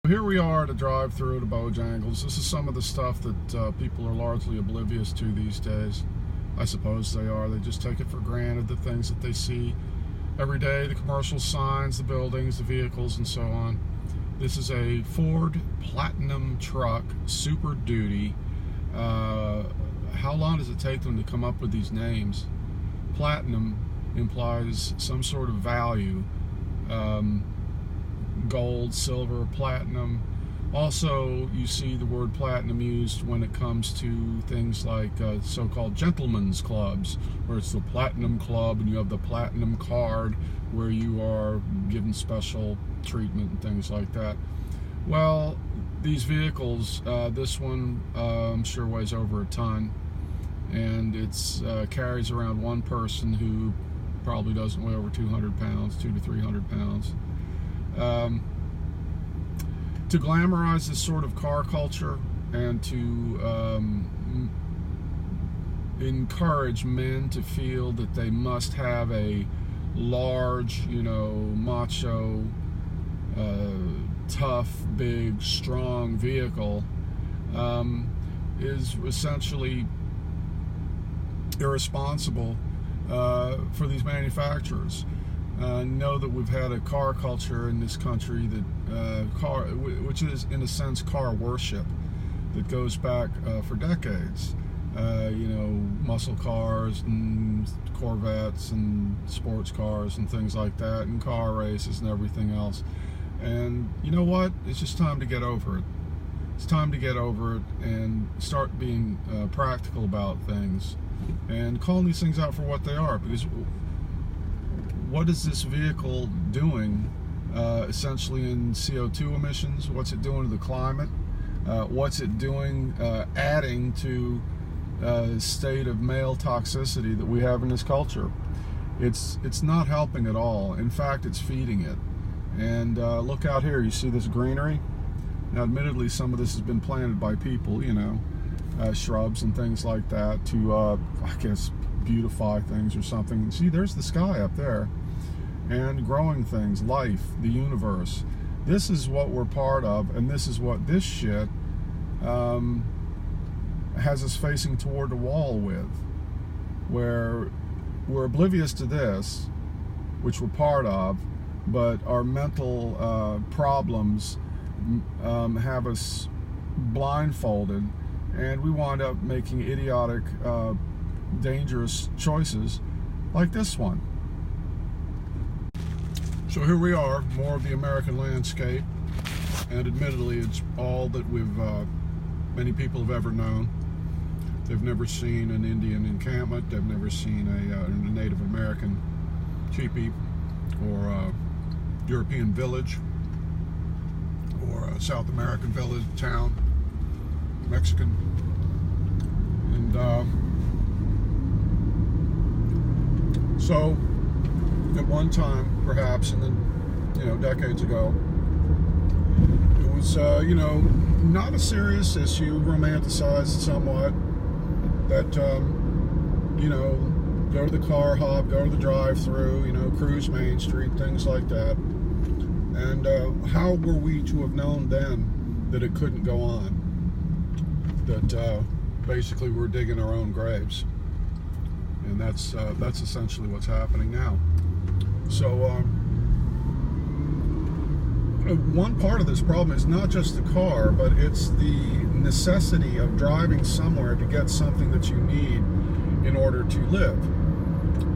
Here we are at a drive-through at Bojangles. This is some of the stuff that people are largely oblivious to these days. I suppose they are. They just take it for granted, the things that they see every day, the commercial signs, the buildings, the vehicles, and so on. This is a Ford Platinum truck, Super Duty. How long does it take them to come up with these names? Platinum implies some sort of value. Gold, silver, platinum. Also, you see the word platinum used when it comes to things like so-called gentlemen's clubs, where it's the platinum club and you have the platinum card where you are given special treatment and things like that. Well, these vehicles, this one I'm sure weighs over a ton, and it's carries around one person who probably doesn't weigh over 200 pounds, 200 to 300 pounds. To glamorize this sort of car culture and to encourage men to feel that they must have a large, macho, tough, big, strong vehicle is essentially irresponsible for these manufacturers. Know that we've had a car culture in this country that which is in a sense car worship that goes back for decades. Muscle cars and Corvettes and sports cars and things like that, and car races and everything else. And you know what? It's just time to get over it. It's time to get over it and start being practical about things and calling these things out for what they are. Because what is this vehicle doing essentially in CO2 emissions? What's it doing to the climate? What's it doing adding to the state of male toxicity that we have in this culture? It's not helping at all. In fact, it's feeding it. And look out here, you see this greenery? Now admittedly some of this has been planted by people, shrubs and things like that to I guess beautify things or something. See, there's the sky up there, and growing things, life, the universe. This is what we're part of, and this is what this shit has us facing toward the wall with, where we're oblivious to this, which we're part of, but our mental problems have us blindfolded, and we wind up making idiotic dangerous choices like this one. So here we are, more of the American landscape, and admittedly it's all that many people have ever known. They've never seen an Indian encampment, they've never seen a Native American teepee, or a European village, or a South American village, town, Mexican, and so at one time, perhaps, and then, decades ago, it was, not a serious issue, romanticized somewhat, that, go to the car hop, go to the drive-through, cruise Main Street, things like that. And how were we to have known then that it couldn't go on? That basically we're digging our own graves. And that's essentially what's happening now. So one part of this problem is not just the car, but it's the necessity of driving somewhere to get something that you need in order to live.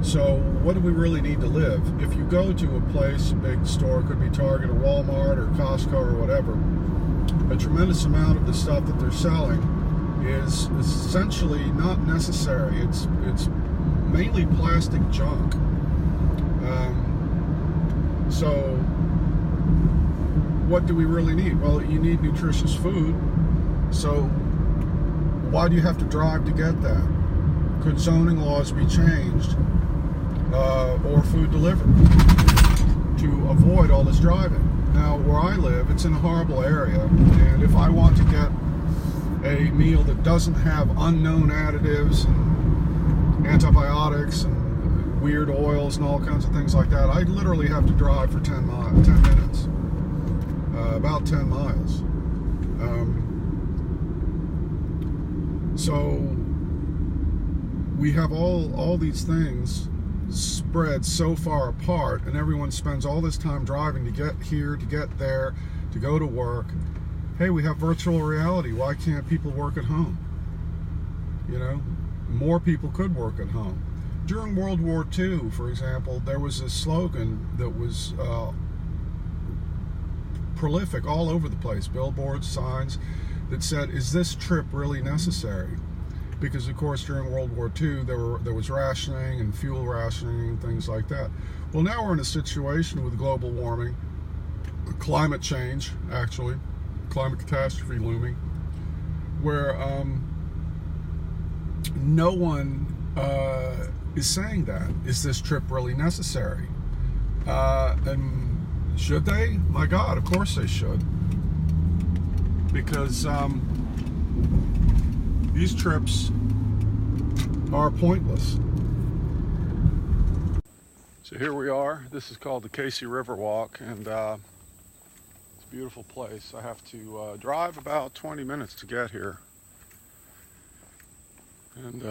So what do we really need to live? If you go to a place, a big store, could be Target or Walmart or Costco or whatever, a tremendous amount of the stuff that they're selling is essentially not necessary. It's mainly plastic junk. So what do we really need? Well, you need nutritious food. So why do you have to drive to get that? Could zoning laws be changed, or food delivered, to avoid all this driving? Now, where I live, it's in a horrible area, and if I want to get a meal that doesn't have unknown additives and antibiotics and weird oils and all kinds of things like that, I literally have to drive for 10 minutes. about 10 miles. So we have all these things spread so far apart, and everyone spends all this time driving to get here, to get there, to go to work. Hey, we have virtual reality. Why can't people work at home? You know, more people could work at home. During World War II, for example, there was a slogan that was prolific all over the place, billboards, signs, that said, "Is this trip really necessary?" Because of course during World War II there was rationing and fuel rationing and things like that. Well, now we're in a situation with global warming, climate change, actually, climate catastrophe looming, where no one is saying that. Is this trip really necessary? And should they? My God, of course they should. Because these trips are pointless. So here we are. This is called the Casey River Walk, and it's a beautiful place. I have to drive about 20 minutes to get here. And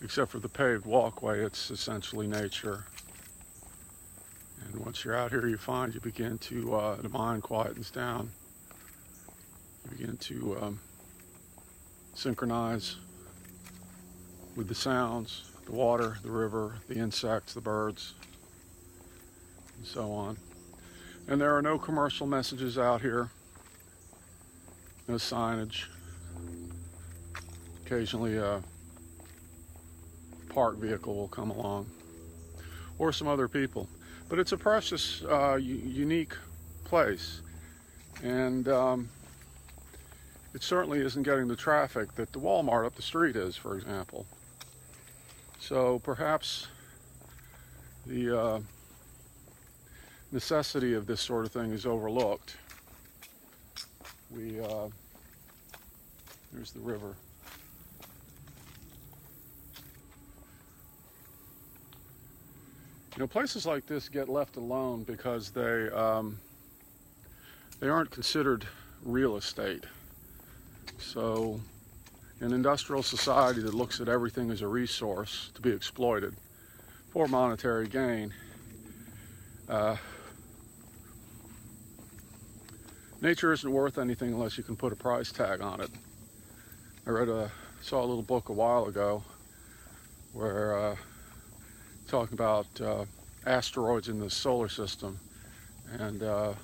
except for the paved walkway, it's essentially nature. And once you're out here, you find you begin to, the mind quietens down. You begin to synchronize with the sounds, the water, the river, the insects, the birds, and so on. And there are no commercial messages out here, no signage. Occasionally a parked vehicle will come along, or some other people. But it's a precious, unique place, and it certainly isn't getting the traffic that the Walmart up the street is, for example. So perhaps the necessity of this sort of thing is overlooked. There's the river. You know, places like this get left alone because they aren't considered real estate. So an industrial society that looks at everything as a resource to be exploited for monetary gain, nature isn't worth anything unless you can put a price tag on it. I saw a little book a while ago where talking about asteroids in the solar system, and the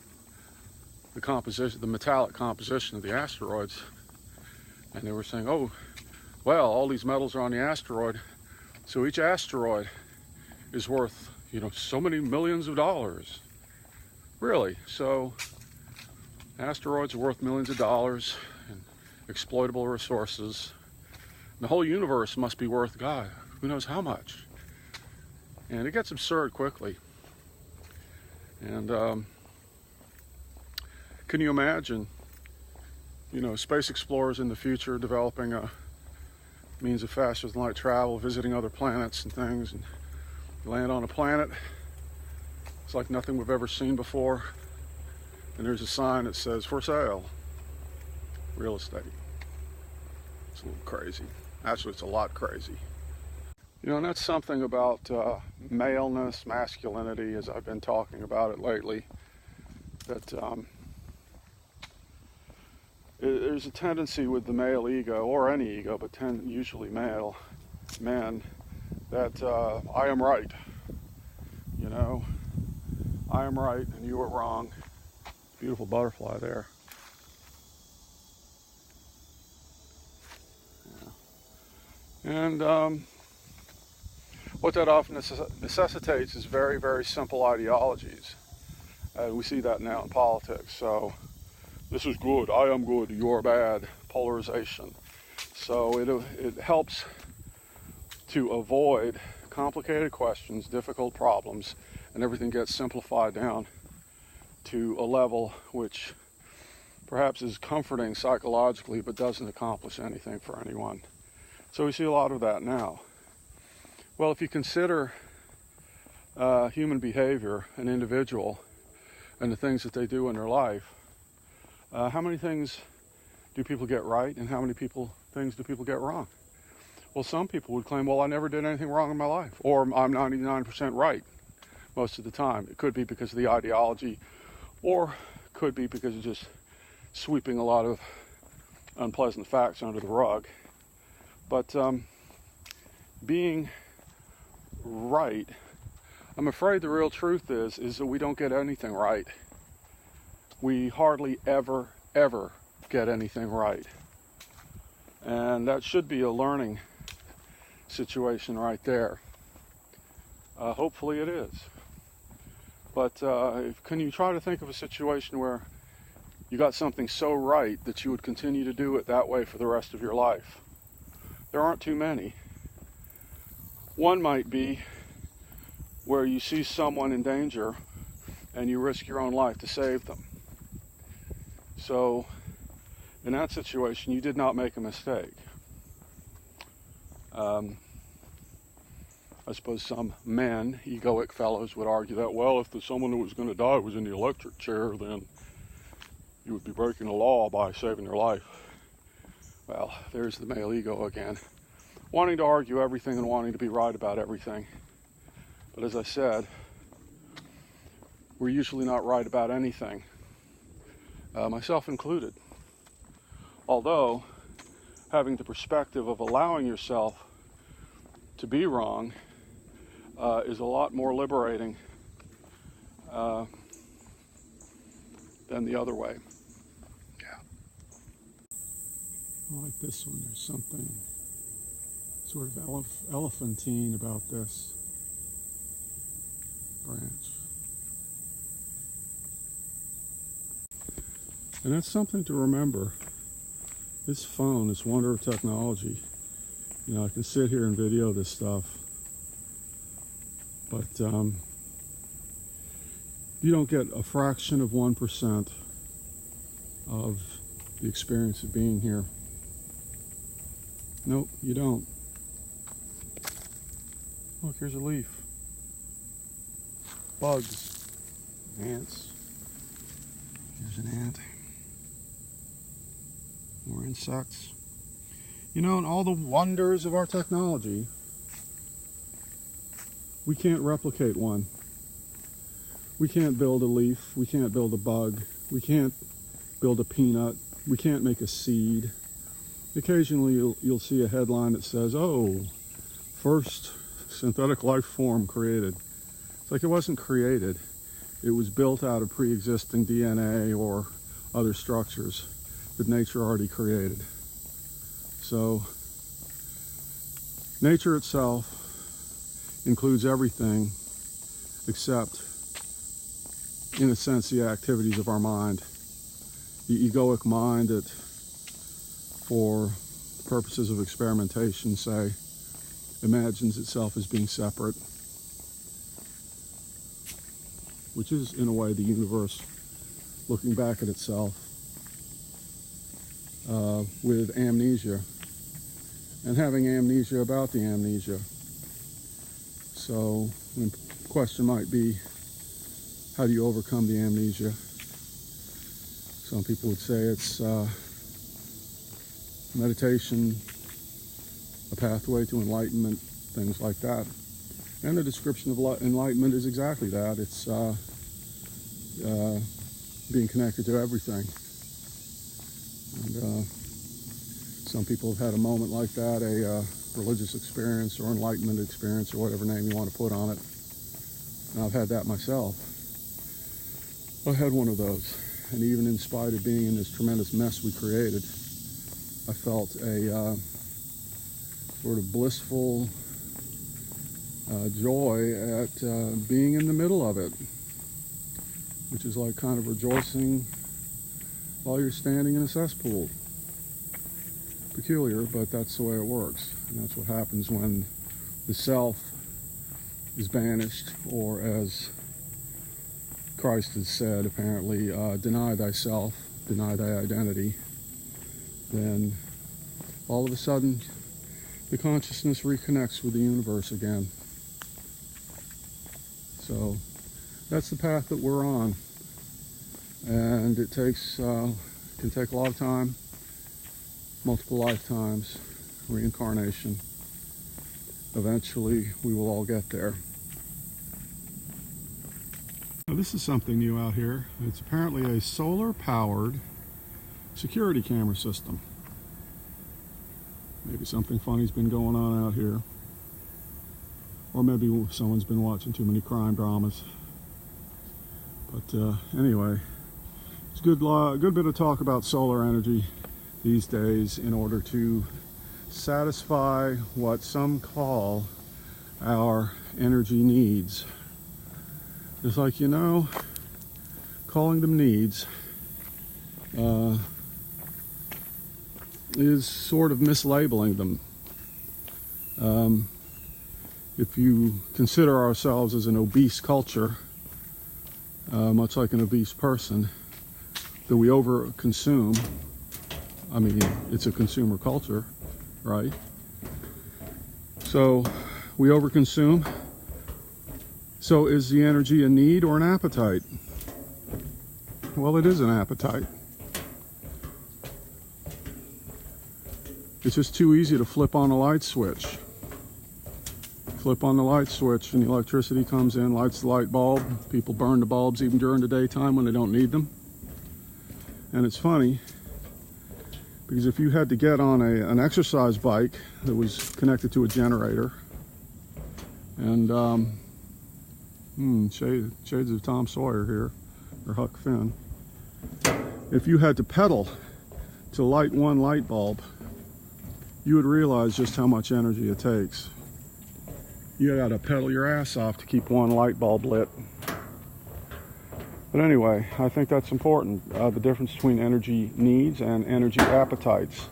metallic composition of the asteroids. And they were saying, oh, well, all these metals are on the asteroid, so each asteroid is worth, so many millions of dollars. Really? So asteroids are worth millions of dollars and exploitable resources. And the whole universe must be worth, God, who knows how much. And it gets absurd quickly. And can you imagine, space explorers in the future developing a means of faster than light travel, visiting other planets and things, and you land on a planet, it's like nothing we've ever seen before, and there's a sign that says, for sale, real estate. It's a little crazy. Actually, it's a lot crazy. And that's something about maleness, masculinity, as I've been talking about it lately, that there's a tendency with the male ego, or any ego, but usually male men, that I am right. I am right and you are wrong. Beautiful butterfly there. Yeah. And what that often necessitates is very, very simple ideologies. We see that now in politics. So, this is good, I am good, you're bad, polarization. So it helps to avoid complicated questions, difficult problems, and everything gets simplified down to a level which perhaps is comforting psychologically, but doesn't accomplish anything for anyone. So we see a lot of that now. Well, if you consider human behavior, an individual, and the things that they do in their life, how many things do people get right, and how many things do people get wrong? Well, some people would claim, well, I never did anything wrong in my life, or I'm 99% right most of the time. It could be because of the ideology, or could be because of just sweeping a lot of unpleasant facts under the rug. But being right, I'm afraid the real truth is that we don't get anything right. We hardly ever get anything right. And that should be a learning situation right there. Hopefully it is. But can you try to think of a situation where you got something so right that you would continue to do it that way for the rest of your life? There aren't too many. One might be where you see someone in danger and you risk your own life to save them. So in that situation, you did not make a mistake. I suppose some men, egoic fellows, would argue that, well, if someone who was going to die was in the electric chair, then you would be breaking the law by saving their life. Well, there's the male ego again, wanting to argue everything and wanting to be right about everything. But as I said, we're usually not right about anything, myself included. Although, having the perspective of allowing yourself to be wrong is a lot more liberating than the other way. Yeah. I like this one. There's something sort of elephantine about this branch. And that's something to remember. This phone, this wonder of technology, you know, I can sit here and video this stuff, but you don't get a fraction of 1% of the experience of being here. Nope, you don't. Look, here's a leaf. Bugs. Ants. Here's an ant. More insects. You know, and all the wonders of our technology, we can't replicate one. We can't build a leaf. We can't build a bug. We can't build a peanut. We can't make a seed. Occasionally you'll see a headline that says, oh, first synthetic life form created. It's like it wasn't created. It was built out of pre-existing DNA or other structures that nature already created. So nature itself includes everything except, in a sense, the activities of our mind. The egoic mind that, for purposes of experimentation, say, imagines itself as being separate, which is, in a way, the universe looking back at itself with amnesia, and having amnesia about the amnesia. So the question might be, how do you overcome the amnesia? Some people would say it's meditation, a pathway to enlightenment, things like that. And the description of enlightenment is exactly that. It's being connected to everything. And some people have had a moment like that, a religious experience or enlightenment experience or whatever name you want to put on it. And I've had that myself. I had one of those. And even in spite of being in this tremendous mess we created, I felt a sort of blissful joy at being in the middle of it, which is like kind of rejoicing while you're standing in a cesspool. Peculiar, but that's the way it works. And that's what happens when the self is banished, or as Christ has said, apparently, deny thyself, deny thy identity. Then all of a sudden the consciousness reconnects with the universe again. So that's the path that we're on. and it takes can take a lot of time, multiple lifetimes, reincarnation. Eventually we will all get there. Now, this is something new out here. It's apparently a solar powered security camera system. Maybe something funny's been going on out here, or maybe someone's been watching too many crime dramas. But anyway, it's a good bit of talk about solar energy these days in order to satisfy what some call our energy needs. It's like, you know, calling them needs is sort of mislabeling them. If you consider ourselves as an obese culture, much like an obese person, that we overconsume. I mean, it's a consumer culture, right? So we overconsume. So is the energy a need or an appetite? Well, it is an appetite. It's just too easy to flip on a light switch. Flip on the light switch and the electricity comes in, lights the light bulb. People burn the bulbs even during the daytime when they don't need them. And it's funny, because if you had to get on an exercise bike that was connected to a generator, and shades of Tom Sawyer here, or Huck Finn. If you had to pedal to light one light bulb, you would realize just how much energy it takes. You gotta pedal your ass off to keep one light bulb lit. But anyway, I think that's important, the difference between energy needs and energy appetites.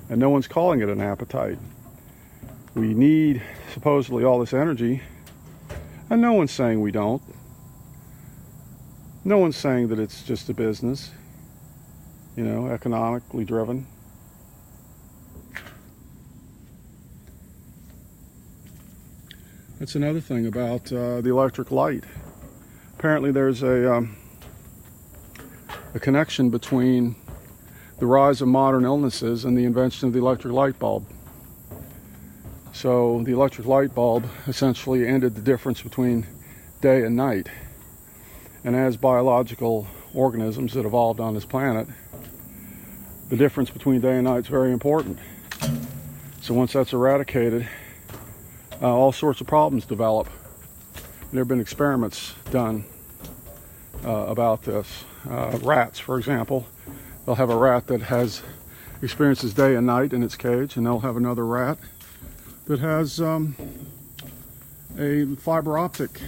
And no one's calling it an appetite. We need supposedly all this energy, and no one's saying we don't. No one's saying that it's just a business, you know, economically driven. That's another thing about the electric light. Apparently there's a connection between the rise of modern illnesses and the invention of the electric light bulb. So the electric light bulb essentially ended the difference between day and night. And as biological organisms that evolved on this planet, the difference between day and night is very important. So once that's eradicated, all sorts of problems develop. There have been experiments done about this. Rats, for example, they'll have a rat that experiences day and night in its cage, and they'll have another rat that has a fiber optic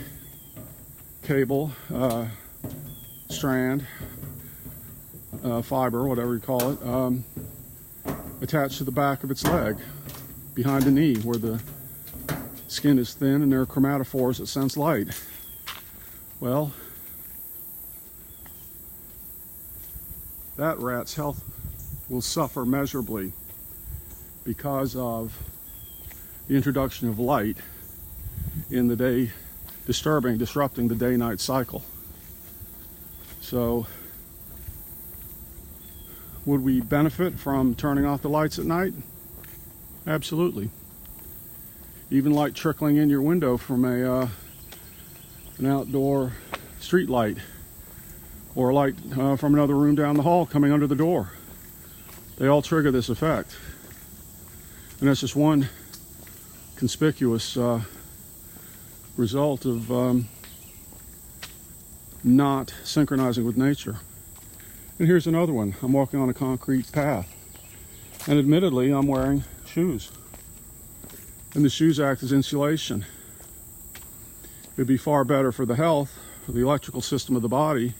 cable, strand, fiber, whatever you call it, attached to the back of its leg, behind the knee, where the skin is thin and there are chromatophores that sense light. Well, that rat's health will suffer measurably because of the introduction of light in the day, disrupting the day-night cycle. So, would we benefit from turning off the lights at night? Absolutely. Even light trickling in your window from an outdoor street light, or a light from another room down the hall coming under the door. They all trigger this effect. And that's just one conspicuous result of not synchronizing with nature. And here's another one. I'm walking on a concrete path, and admittedly I'm wearing shoes, and the shoes act as insulation. It'd be far better for the health, for the electrical system of the body,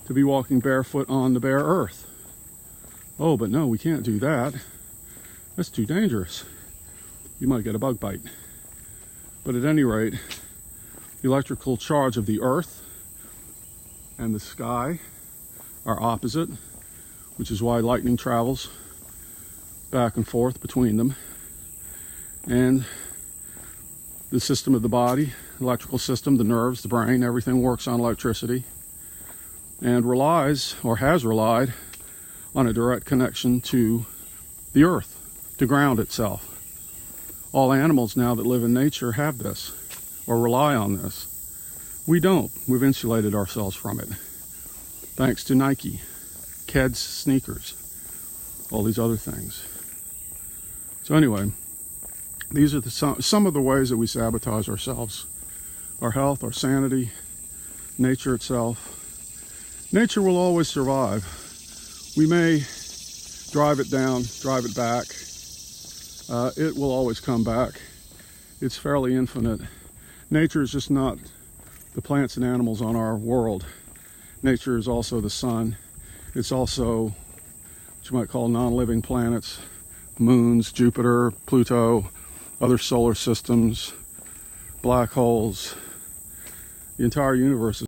to be walking barefoot on the bare earth. Oh, but no, we can't do that. That's too dangerous. You might get a bug bite. But at any rate, the electrical charge of the earth and the sky are opposite, which is why lightning travels back and forth between them. And the system of the body, electrical system, the nerves, the brain, everything works on electricity. and relies, or has relied, on a direct connection to the earth, to ground itself. All animals now that live in nature have this, or rely on this. We don't. We've insulated ourselves from it. Thanks to Nike, Keds sneakers, all these other things. So anyway, these are some of the ways that we sabotage ourselves. Our health, our sanity, nature itself. Nature will always survive. We may drive it down, drive it back. It will always come back. It's fairly infinite. Nature is just not the plants and animals on our world. Nature is also the sun. It's also what you might call non-living planets, moons, Jupiter, Pluto, other solar systems, black holes. The entire universe is